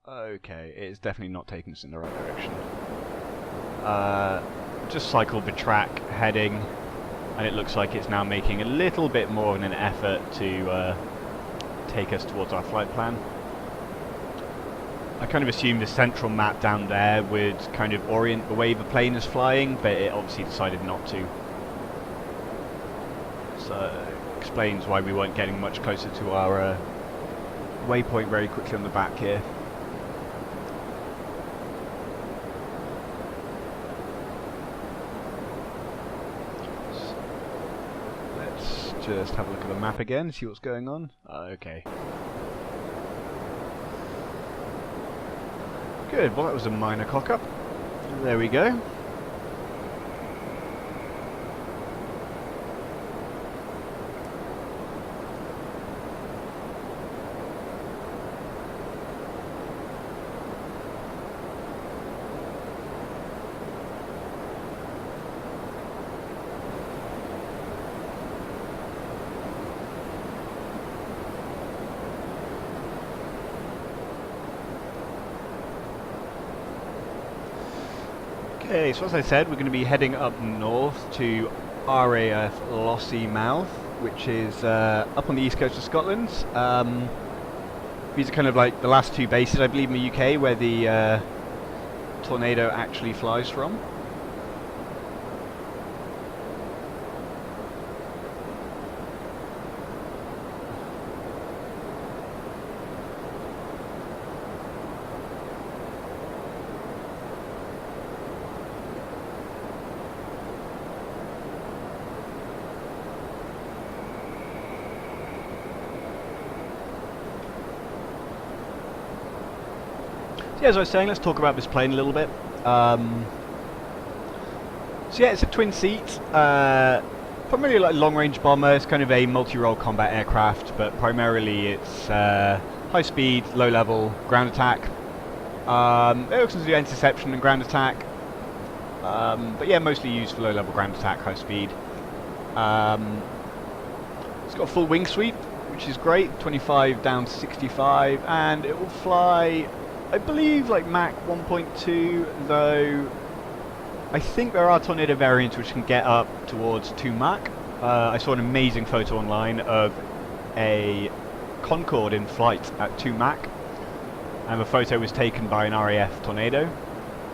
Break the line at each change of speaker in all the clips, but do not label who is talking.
Okay, it's definitely not taking us in the right direction. Just cycled the track heading, and it looks like it's now making a little bit more of an effort to take us towards our flight plan. I kind of assumed the central map down there would kind of orient the way the plane is flying, but it obviously decided not to. So, explains why we weren't getting much closer to our waypoint very quickly on the back here. Let's just have a look at the map again, see what's going on. Okay. Good, well that was a minor cock-up. There we go. Okay, so as I said, we're going to be heading up north to RAF Lossiemouth, which is up on the east coast of Scotland. These are kind of like the last two bases, I believe, in the UK where the Tornado actually flies from. So yeah, as I was saying, let's talk about this plane a little bit. So yeah, it's a twin seat, primarily like a long-range bomber. It's kind of a multi-role combat aircraft, but primarily it's high speed, low-level ground attack. It also do interception and ground attack, but yeah, mostly used for low-level ground attack, high speed. It's got a full wing sweep, which is great, 25 down to 65, and it will fly, I believe, like Mach 1.2, though I think there are Tornado variants which can get up towards 2 Mach. I saw an amazing photo online of a Concorde in flight at 2 Mach, and the photo was taken by an RAF Tornado,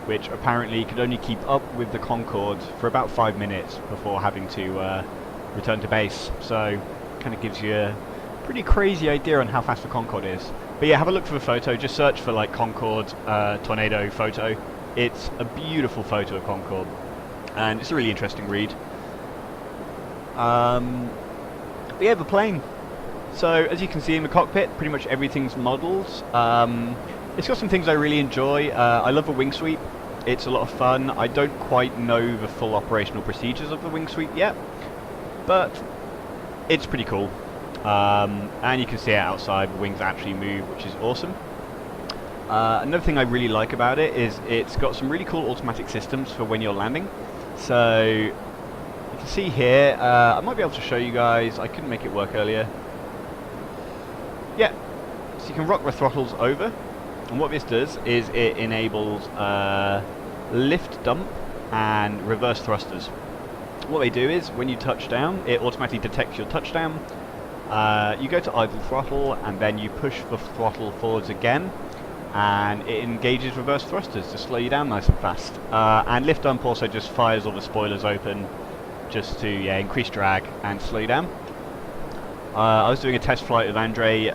which apparently could only keep up with the Concorde for about 5 minutes before having to return to base. So, kind of gives you a pretty crazy idea on how fast the Concorde is. But yeah, have a look for the photo. Just search for like Concorde Tornado photo. It's a beautiful photo of Concorde, and it's a really interesting read. But yeah, the plane. So as you can see in the cockpit, pretty much everything's modelled. It's got some things I really enjoy. I love the wing sweep. It's a lot of fun. I don't quite know the full operational procedures of the wing sweep yet, but it's pretty cool. And you can see it outside, the wings actually move, which is awesome. Another thing I really like about it is it's got some really cool automatic systems for when you're landing. So you can see here, I might be able to show you guys, I couldn't make it work earlier. Yeah, so you can rock the throttles over, and what this does is it enables lift dump and reverse thrusters. What they do is when you touch down, it automatically detects your touchdown. You go to idle throttle and then you push the throttle forwards again, and it engages reverse thrusters to slow you down nice and fast. And lift dump also just fires all the spoilers open just to increase drag and slow you down. I was doing a test flight with Andre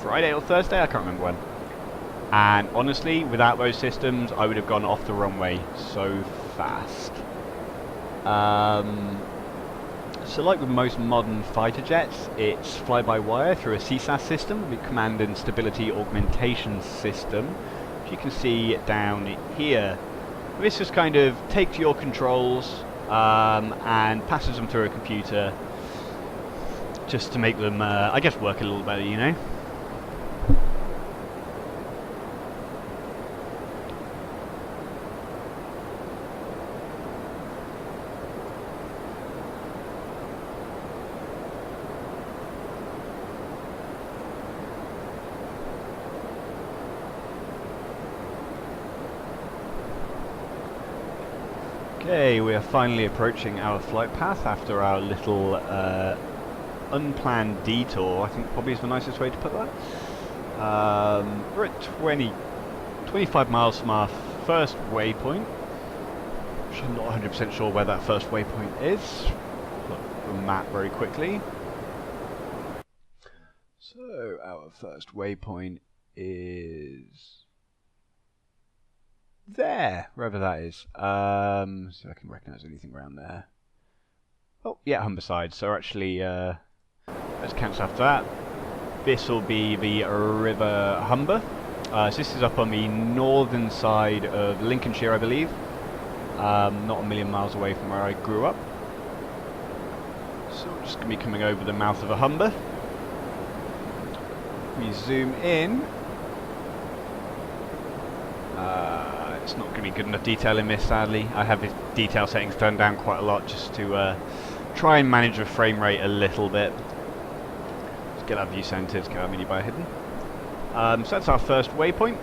Friday or Thursday, I can't remember when, and honestly without those systems I would have gone off the runway so fast. So like with most modern fighter jets, it's fly-by-wire through a CSAS system, the Command and Stability Augmentation System, which you can see down here. This just kind of takes your controls and passes them through a computer just to make them, I guess, work a little better, you know? Okay, we are finally approaching our flight path after our little unplanned detour, I think probably is the nicest way to put that. We're at 25 miles from our first waypoint, which I'm not 100% sure where that first waypoint is. Look at the map very quickly. So our first waypoint is there, wherever that is. See if I can recognise anything around there. Oh, yeah, Humber side. So actually, let's cancel after that. This will be the River Humber. So this is up on the northern side of Lincolnshire, I believe. Not a million miles away from where I grew up. So we're just going to be coming over the mouth of the Humber. We zoom in. It's not going to be good enough detail in this, sadly. I have the detail settings turned down quite a lot just to try and manage the frame rate a little bit. Let's get our view centered, get our mini bar hidden. So that's our first waypoint.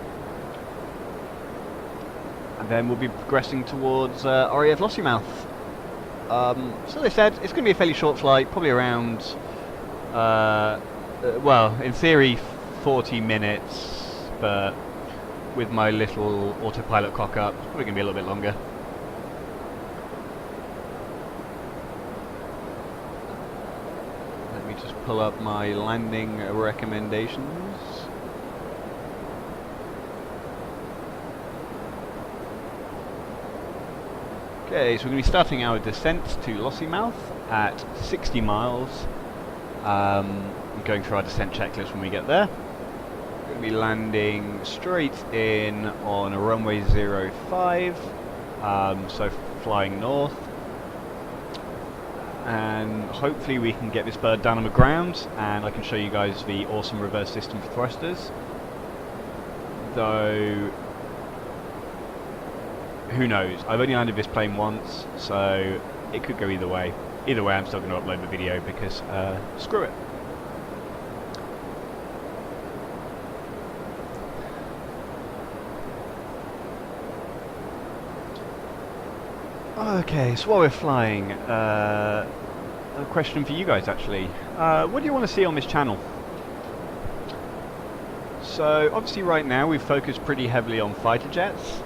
And then we'll be progressing towards RAF Lossiemouth. So they said it's going to be a fairly short flight, probably around, well, in theory 40 minutes, but with my little autopilot cock up, it's probably going to be a little bit longer. Let me just pull up my landing recommendations. Okay, so we're going to be starting our descent to Lossiemouth at 60 miles. Going through our descent checklist when we get there. We're going to be landing straight in on a runway 05, so flying north. And hopefully we can get this bird down on the ground and I can show you guys the awesome reverse system for thrusters. Though, who knows? I've only landed this plane once, so it could go either way. Either way, I'm still going to upload the video because screw it. Okay, so while we're flying, a question for you guys actually. What do you want to see on this channel? So obviously right now we've focused pretty heavily on fighter jets.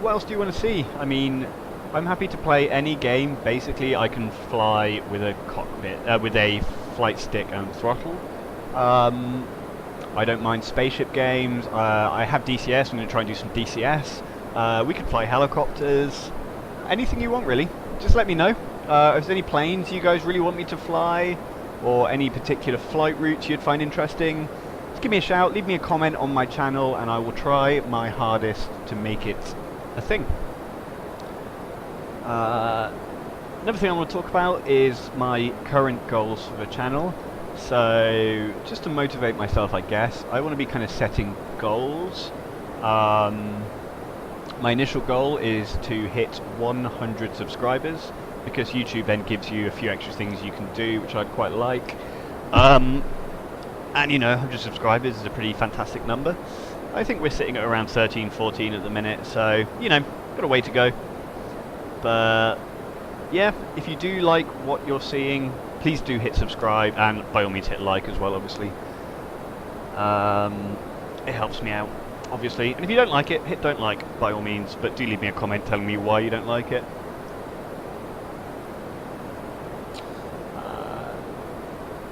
What else do you want to see? I mean, I'm happy to play any game. Basically, I can fly with a cockpit, with a flight stick and throttle. I don't mind spaceship games. I have DCS. I'm going to try and do some DCS. We could fly helicopters. Anything you want, really. Just let me know. If there's any planes you guys really want me to fly, or any particular flight routes you'd find interesting, just give me a shout. Leave me a comment on my channel, and I will try my hardest to make it a thing. Another thing I want to talk about is my current goals for the channel. So, just to motivate myself, I guess, I want to be kind of setting goals. My initial goal is to hit 100 subscribers, because YouTube then gives you a few extra things you can do, which I'd quite like. And you know, 100 subscribers is a pretty fantastic number. I think we're sitting at around 13, 14 at the minute, so, you know, got a way to go. But yeah, if you do like what you're seeing, please do hit subscribe, and by all means hit like as well, obviously. It helps me out, obviously. And if you don't like it, hit don't like by all means, but do leave me a comment telling me why you don't like it.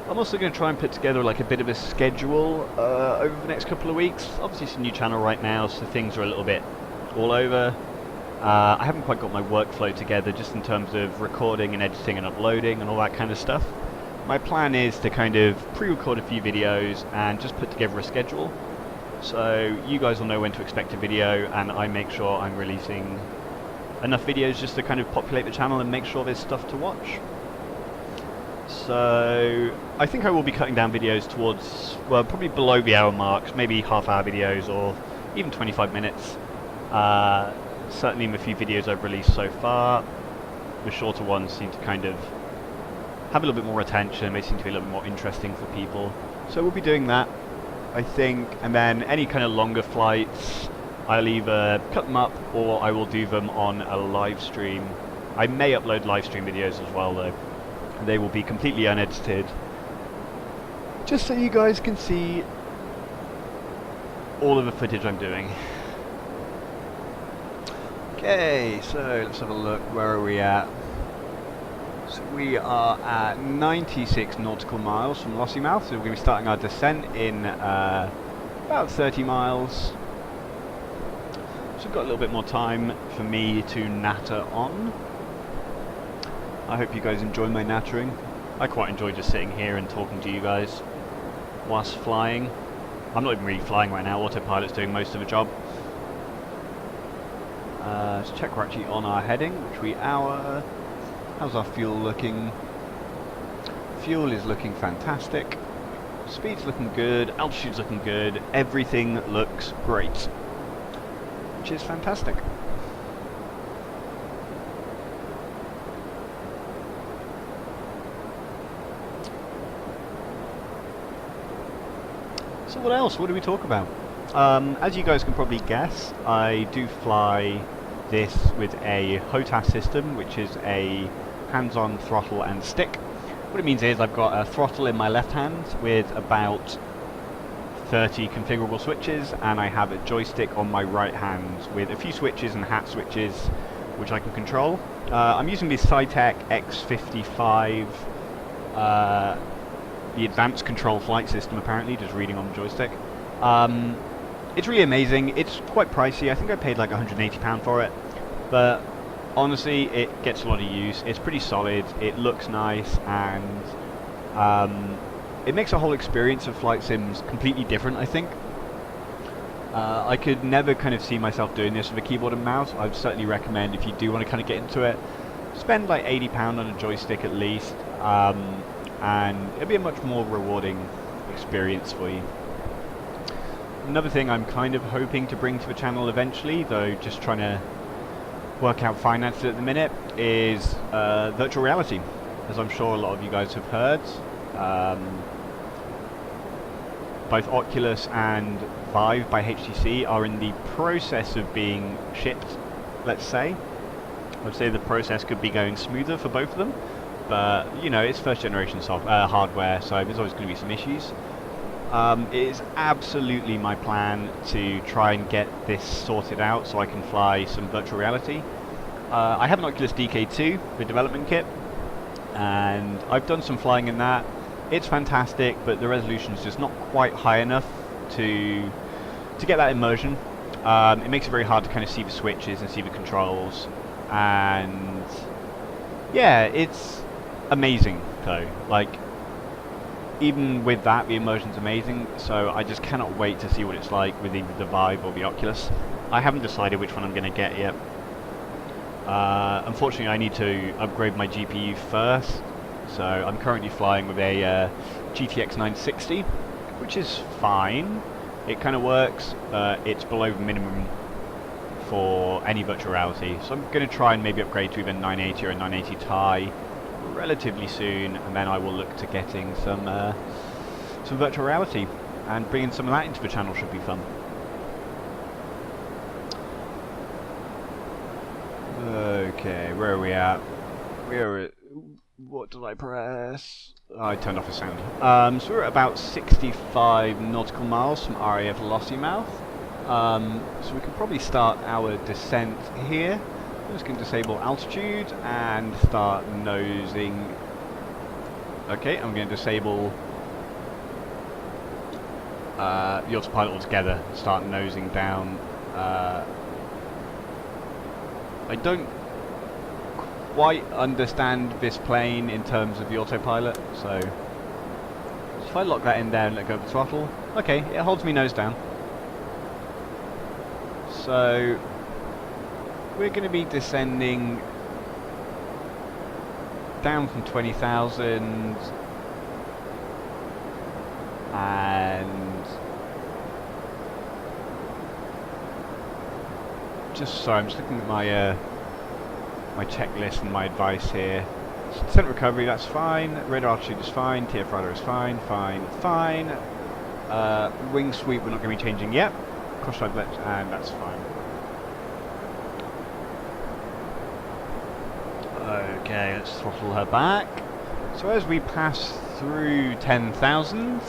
I'm also going to try and put together like a bit of a schedule over the next couple of weeks. Obviously it's a new channel right now, so things are a little bit all over. I haven't quite got my workflow together, just in terms of recording and editing and uploading and all that kind of stuff. My plan is to kind of pre-record a few videos and just put together a schedule, so you guys will know when to expect a video, and I make sure I'm releasing enough videos just to kind of populate the channel and make sure there's stuff to watch. So I think I will be cutting down videos towards, well, probably below the hour marks, maybe half-hour videos or even 25 minutes. Certainly in the few videos I've released so far, the shorter ones seem to kind of have a little bit more attention, they seem to be a little bit more interesting for people. So we'll be doing that, I think, and then any kind of longer flights, I'll either cut them up or I will do them on a live stream. I may upload live stream videos as well though. They will be completely unedited, just so you guys can see all of the footage I'm doing. Okay, so let's have a look. Where are we at? So we are at 96 nautical miles from Lossiemouth, so we're going to be starting our descent in about 30 miles. So we've got a little bit more time for me to natter on. I hope you guys enjoy my nattering. I quite enjoy just sitting here and talking to you guys whilst flying. I'm not even really flying right now, autopilot's doing most of the job. Let's check we're actually on our heading, which we are. How's our fuel looking? Fuel is looking fantastic. Speed's looking good, altitude's looking good, everything looks great, which is fantastic. So what else? What do we talk about? As you guys can probably guess, I do fly this with a HOTAS system, which is a hands-on throttle and stick. What it means is I've got a throttle in my left hand with about 30 configurable switches, and I have a joystick on my right hand with a few switches and hat switches which I can control. I'm using this Cytec X55, the advanced control flight system apparently, just reading on the joystick. It's really amazing. It's quite pricey. I think I paid like £180 for it, but honestly it gets a lot of use. It's pretty solid, it looks nice, and it makes the whole experience of flight sims completely different, I think. I could never kind of see myself doing this with a keyboard and mouse. I'd certainly recommend, if you do want to kind of get into it, spend like £80 on a joystick at least, and it'll be a much more rewarding experience for you. Another thing I'm kind of hoping to bring to the channel eventually, though just trying to work out finances at the minute, is virtual reality. As I'm sure a lot of you guys have heard, both Oculus and Vive by HTC are in the process of being shipped, let's say. I'd say the process could be going smoother for both of them, but you know, it's first generation hardware, so there's always going to be some issues. It is absolutely my plan to try and get this sorted out so I can fly some virtual reality. I have an Oculus DK2, the development kit, and I've done some flying in that. It's fantastic, but the resolution is just not quite high enough to get that immersion. It makes it very hard to kind of see the switches and see the controls, and yeah, it's amazing though. Like, even with that, the immersion's amazing, so I just cannot wait to see what it's like with either the Vive or the Oculus. I haven't decided which one I'm going to get yet. Unfortunately, I need to upgrade my GPU first, so I'm currently flying with a GTX 960, which is fine. It kind of works. It's below the minimum for any virtual reality, so I'm going to try and maybe upgrade to either 980 or a 980 Ti relatively soon, and then I will look to getting some virtual reality, and bringing some of that into the channel should be fun. Okay, where are we at? What did I press? Oh, I turned off the sound. So we're at about 65 nautical miles from RAF Lossiemouth. So we can probably start our descent here. I'm just going to disable altitude and start nosing. Okay, I'm going to disable the autopilot altogether, start nosing down. I don't quite understand this plane in terms of the autopilot, so if I lock that in there and let go of the throttle, okay, it holds me nose down. So we're going to be descending down from 20,000, and just so I'm just looking at my my checklist and my advice here. Descent recovery, that's fine. Radar altitude is fine. TF radar is fine. Fine. Wing sweep, we're not going to be changing yet. Cross side left, and that's fine. Okay, let's throttle her back. So as we pass through 10,000,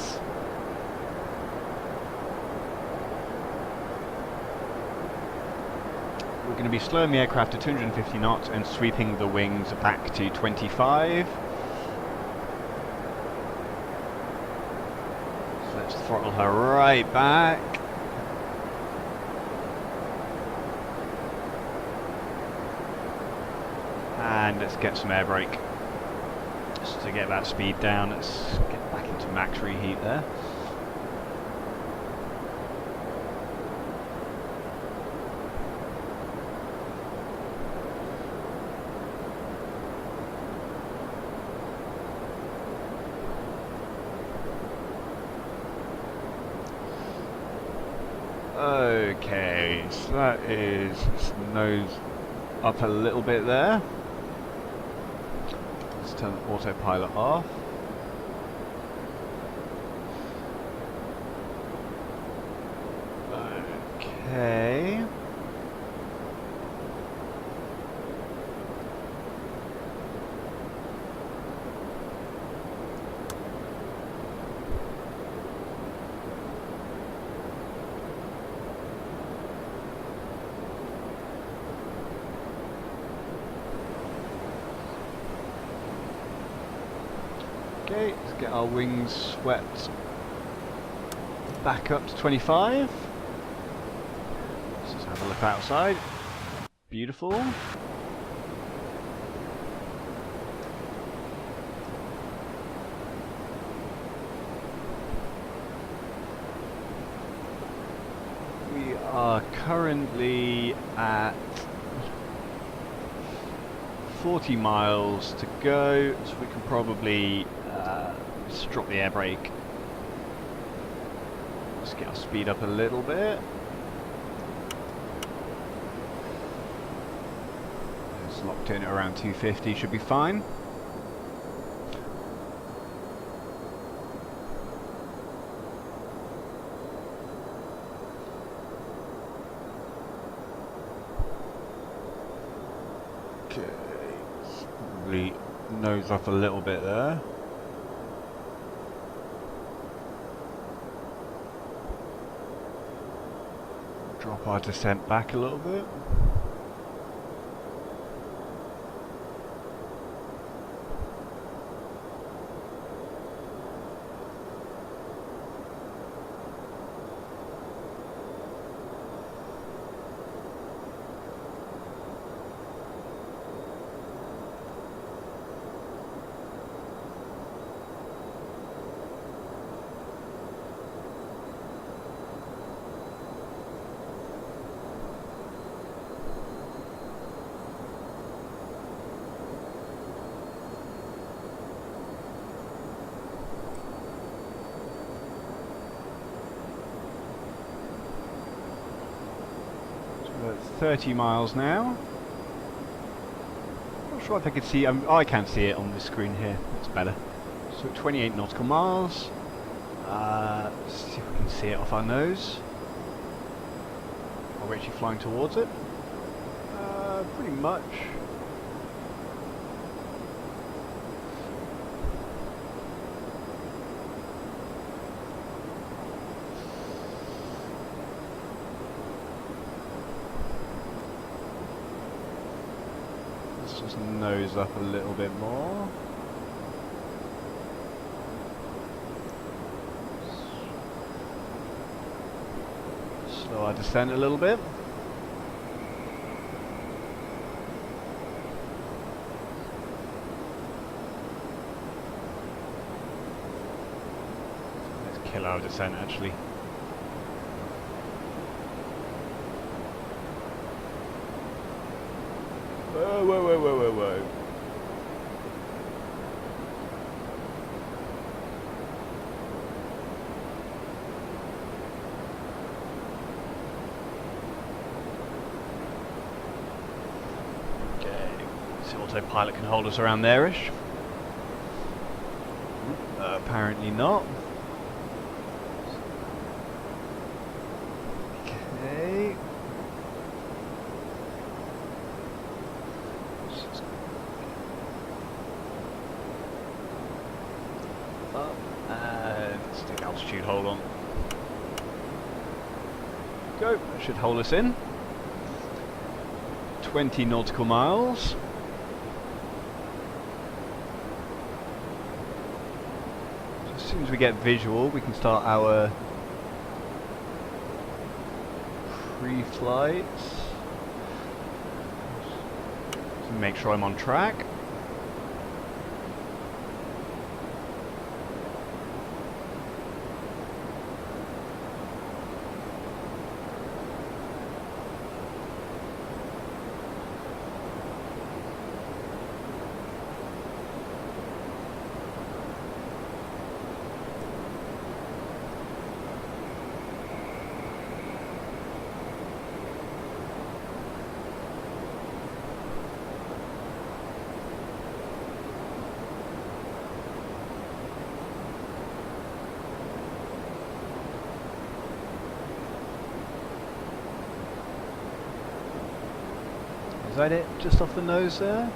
we're going to be slowing the aircraft to 250 knots and sweeping the wings back to 25. So let's throttle her right back. And let's get some air brake. Just to get that speed down, let's get back into max reheat there. Okay, so that is nose up a little bit there. Let's turn the autopilot off. Okay. Okay, let's get our wings swept back up to 25. Let's just have a look outside. Beautiful. We are currently at 40 miles to go, so we can probably just drop the air brake. Let's get our speed up a little bit. It's locked in at around 250, should be fine. Okay, probably nose up a little bit there. Drop our descent back a little bit. So that's 30 miles now. Not sure if I can see. I can't see it on this screen here. It's better. So 28 nautical miles. Let's see if we can see it off our nose. Are we actually flying towards it? Pretty much. Let's just nose up a little bit more. Slow our descent a little bit. Let's kill our descent actually. Whoa, whoa, whoa, whoa, whoa, whoa. Autopilot can hold us around there-ish. Apparently not. Go. That should hold us in. 20 nautical miles. So as soon as we get visual, we can start our pre-flight. Make sure I'm on track. Is that it? Just off the nose there?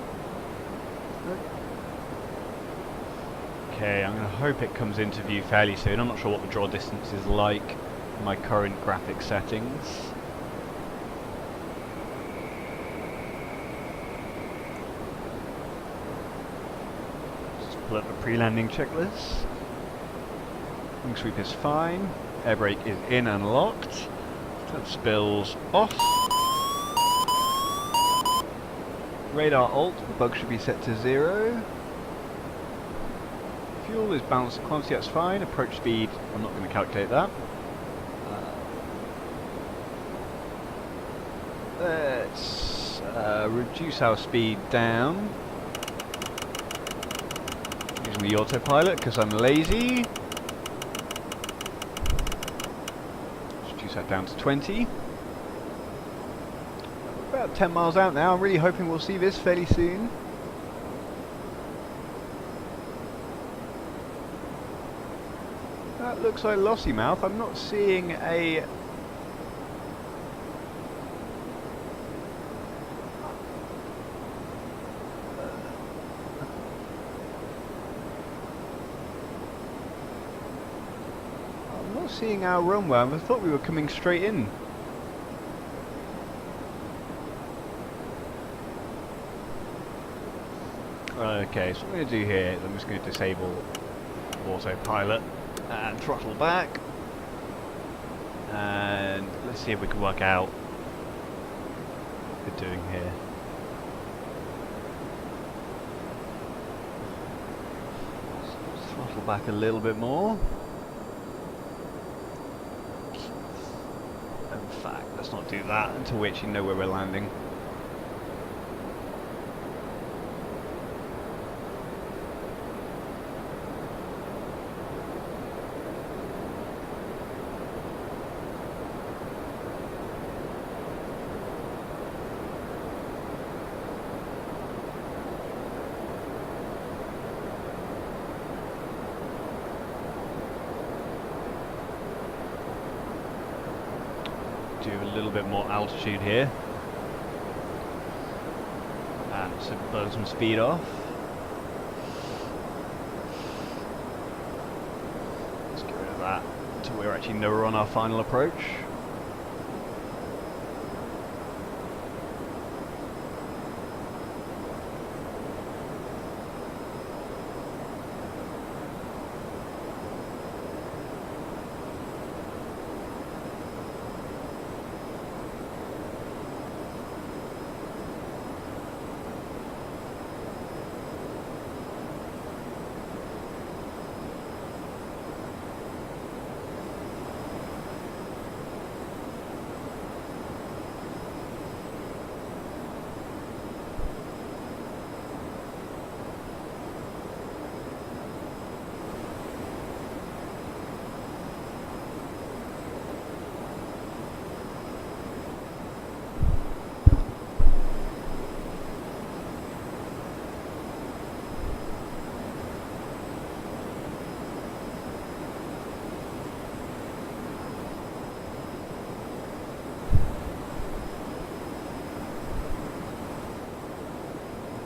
Okay, I'm going to hope it comes into view fairly soon. I'm not sure what the draw distance is like in my current graphic settings. Just pull up the pre-landing checklist. Wing sweep is fine. Air brake is in and locked. Turn spills off. Radar alt, the bug should be set to 0. Fuel is balanced quantity, that's fine. Approach speed, I'm not going to calculate that. Let's reduce our speed down. Using the autopilot because I'm lazy. Let's reduce that down to 20. About 10 miles out now. I'm really hoping we'll see this fairly soon. That looks like Lossiemouth. I'm not seeing a... I'm not seeing our runway. I thought we were coming straight in. Okay, so what I'm going to do here is I'm just going to disable autopilot and throttle back, and let's see if we can work out what we're doing here. So throttle back a little bit more. In fact, let's not do that until we actually know where we're landing. Do a little bit more altitude here, and so burn some speed off. Let's get rid of that until we're actually know we're on our final approach.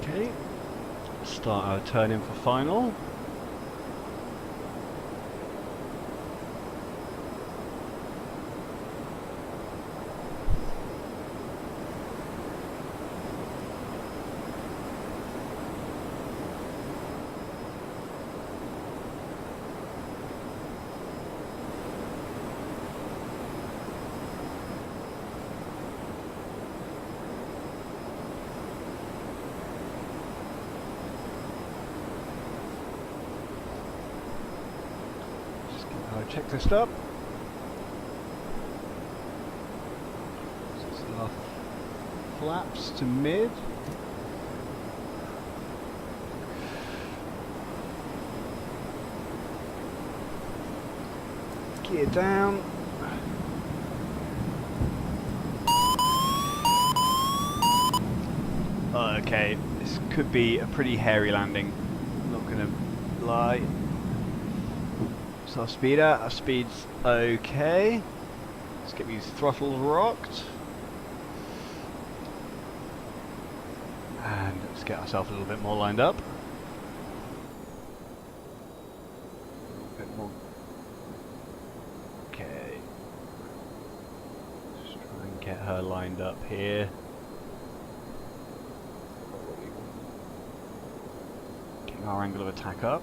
Okay, start our turn in for final. checklist up. This is our flaps to mid. Gear down. Okay, this could be a pretty hairy landing. I'm not gonna lie. So our speed out, our speed's okay. Let's get these throttles rocked. And let's get ourselves a little bit more lined up. A little bit more. Okay. Just try and get her lined up here. Getting our angle of attack up.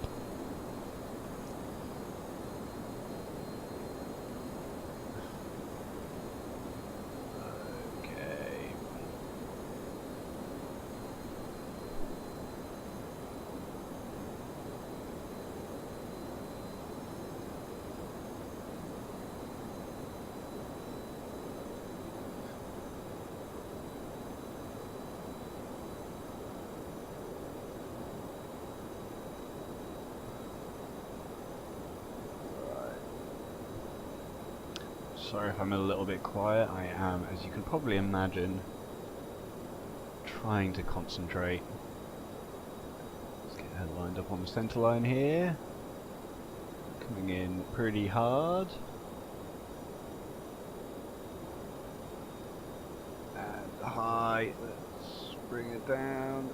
Sorry if I'm a little bit quiet. I am, as you can probably imagine, trying to concentrate. Let's get her lined up on the centre line here. Coming in pretty hard. And high. Let's bring it down.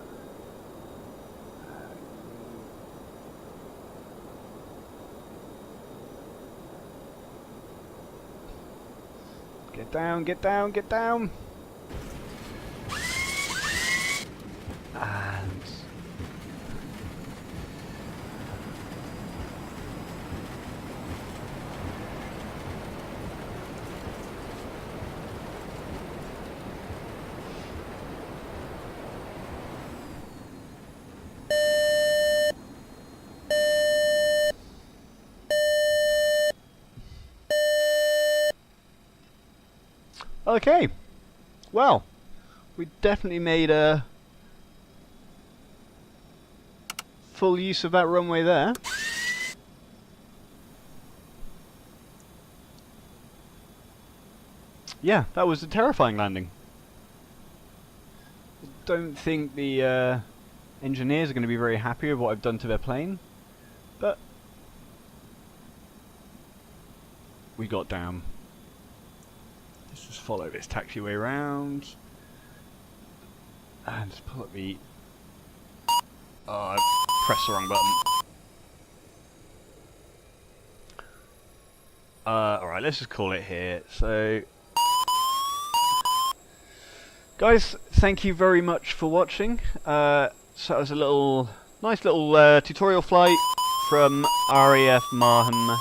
Get down, get down, get down! And... Okay, well, we definitely made a full use of that runway there. Yeah, that was a terrifying landing. I don't think the engineers are going to be very happy with what I've done to their plane, but we got down. Let's just follow this taxiway round and just pull up the... Oh, I pressed the wrong button. Alright, let's just call it here. So, guys, thank you very much for watching. So that was a nice little tutorial flight from RAF Marham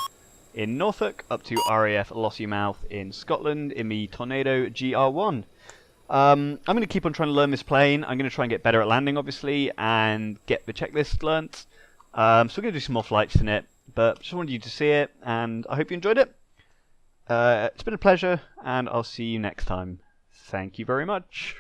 in Norfolk up to RAF Lossiemouth in Scotland in the Tornado GR1. I'm going to keep on trying to learn this plane. I'm going to try and get better at landing, obviously, and get the checklist learnt. So we're going to do some more flights in it, but just wanted you to see it, and I hope you enjoyed it. It's been a pleasure, and I'll see you next time. Thank you very much.